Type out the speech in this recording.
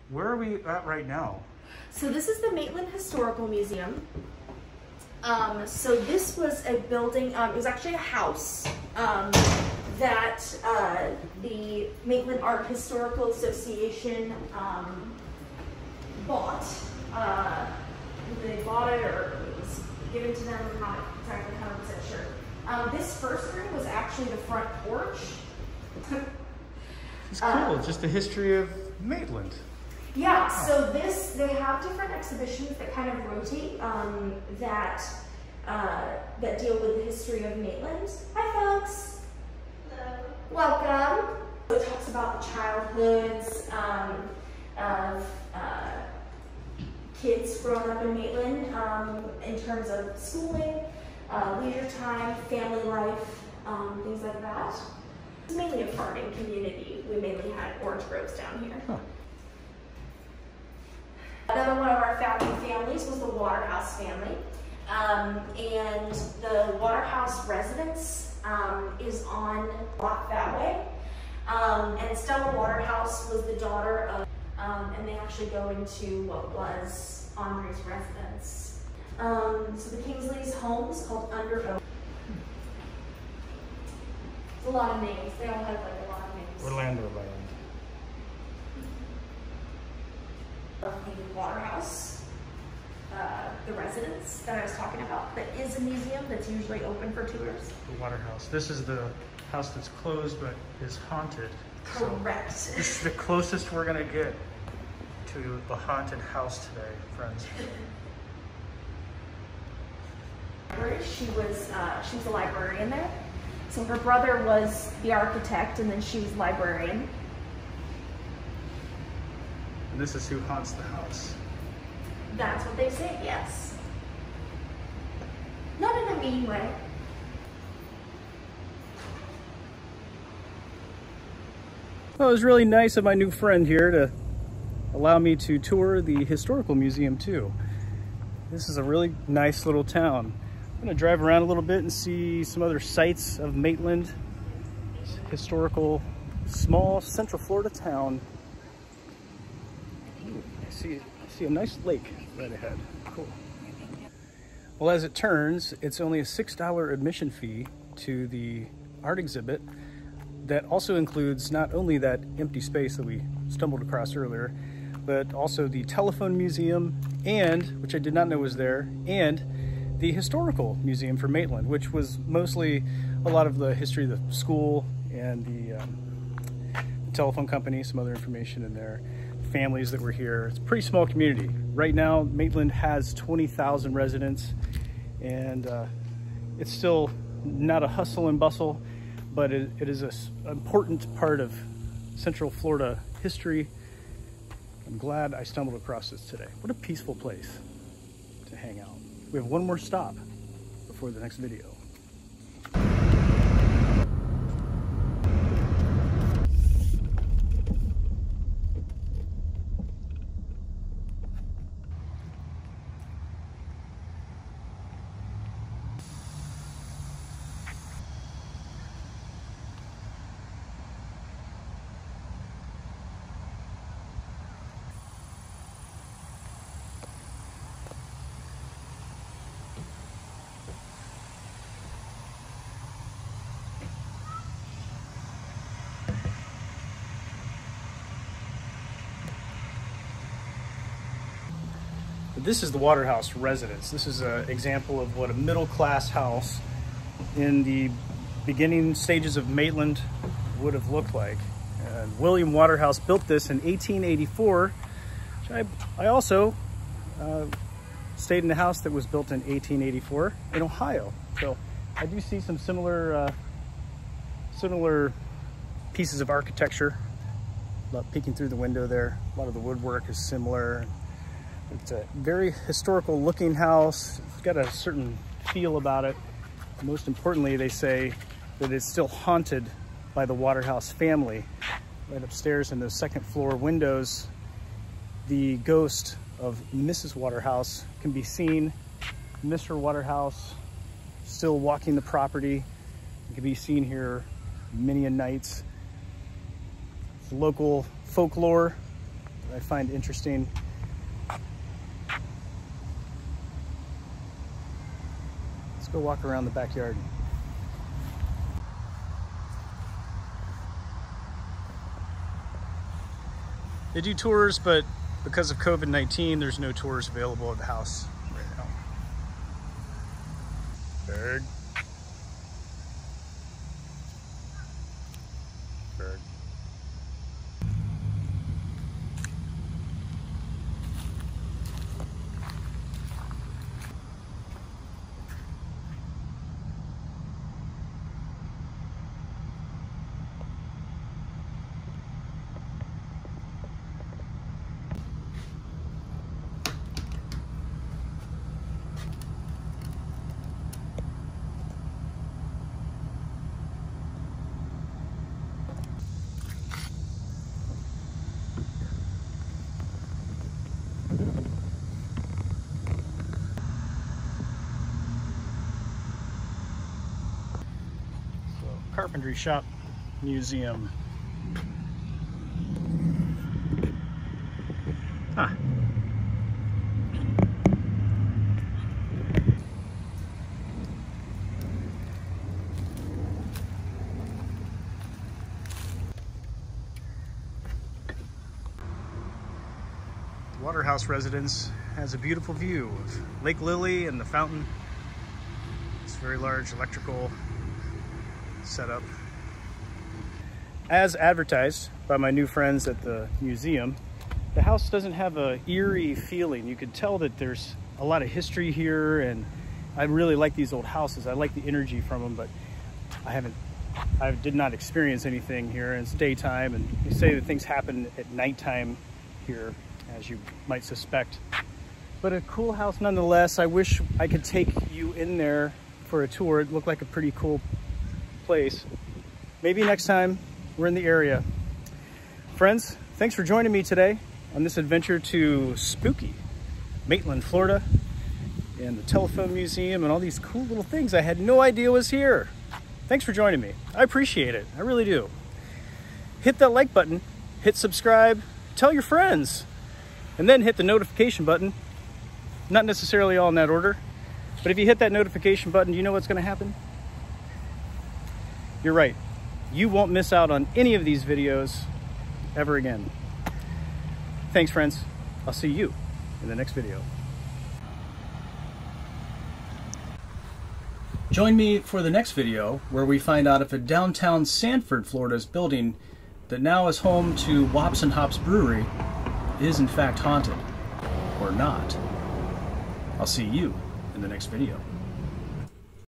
Where are we at right now? So this is the Maitland Historical Museum. So this was a building, it was actually a house that the Maitland Art Historical Association bought. They bought it or it was given to them, I'm not exactly 100% sure. This first room was actually the front porch. It's cool, just the history of Maitland. Yeah, so they have different exhibitions that kind of rotate that deal with the history of Maitland. Hi folks. Hello. Welcome. It talks about the childhoods of kids growing up in Maitland in terms of schooling, leisure time, family life, things like that. It's mainly a farming community. We mainly had orange groves down here. Huh. Another one of our founding families was the Waterhouse family. And the Waterhouse Residence is on block that way. And Stella Waterhouse was the daughter of, and they actually go into what was Andre's residence. So the Kingsley's home is called Under Oak. It's a lot of names. They all have like a lot of names. Orlando Land. The Waterhouse, the residence that I was talking about, that is a museum that's usually open for tours. The Waterhouse. This is the house that's closed but is haunted. Correct. So this is the closest we're gonna get to a haunted house today, friends. She was a librarian there. So her brother was the architect, and then she was librarian. And this is who haunts the house. That's what they say, yes. Not in a mean way. Well, it was really nice of my new friend here to allow me to tour the historical museum too. This is a really nice little town. I'm gonna drive around a little bit and see some other sites of Maitland. Historical, small Central Florida town. Ooh, I see a nice lake right ahead. Cool. Well, as it turns, it's only a $6 admission fee to the art exhibit. That also includes not only that empty space that we stumbled across earlier, but also the telephone museum, and, which I did not know was there, and the historical museum for Maitland, which was mostly a lot of the history of the school and the telephone company, some other information in there, families that were here. It's a pretty small community. Right now, Maitland has 20,000 residents, and it's still not a hustle and bustle, but it is an important part of Central Florida history. I'm glad I stumbled across this today. What a peaceful place to hang out. We have one more stop before the next video. This is the Waterhouse Residence. This is an example of what a middle-class house in the beginning stages of Maitland would have looked like. And William Waterhouse built this in 1884. Which I also stayed in a house that was built in 1884 in Ohio. So I do see some similar pieces of architecture. Peeking through the window there, a lot of the woodwork is similar. It's a very historical looking house. It's got a certain feel about it. Most importantly, they say that it's still haunted by the Waterhouse family. Right upstairs in those second floor windows, the ghost of Mrs. Waterhouse can be seen. Mr. Waterhouse still walking the property. It can be seen here many a nights. It's local folklore that I find interesting. Let's go walk around the backyard. They do tours, but because of COVID-19, there's no tours available at the house right now. Bird. Bird. Carpentry Shop Museum. Huh. The Waterhouse Residence has a beautiful view of Lake Lily and the fountain. It's a very large electrical setup. As advertised by my new friends at the museum, the house doesn't have an eerie feeling. You could tell that there's a lot of history here, and I really like these old houses. I like the energy from them, but I did not experience anything here. It's daytime, and you say that things happen at nighttime here, as you might suspect. But a cool house nonetheless. I wish I could take you in there for a tour. It looked like a pretty cool place. Maybe next time we're in the area. Friends, thanks for joining me today on this adventure to spooky Maitland, Florida, and the Telephone Museum and all these cool little things I had no idea was here. Thanks for joining me. I appreciate it. I really do. Hit that like button, hit subscribe, tell your friends, and then hit the notification button. Not necessarily all in that order, but if you hit that notification button, do you know what's going to happen? You're right. You won't miss out on any of these videos ever again. Thanks, friends. I'll see you in the next video. Join me for the next video where we find out if a downtown Sanford, Florida's building that now is home to Wops and Hops Brewery is in fact haunted or not. I'll see you in the next video.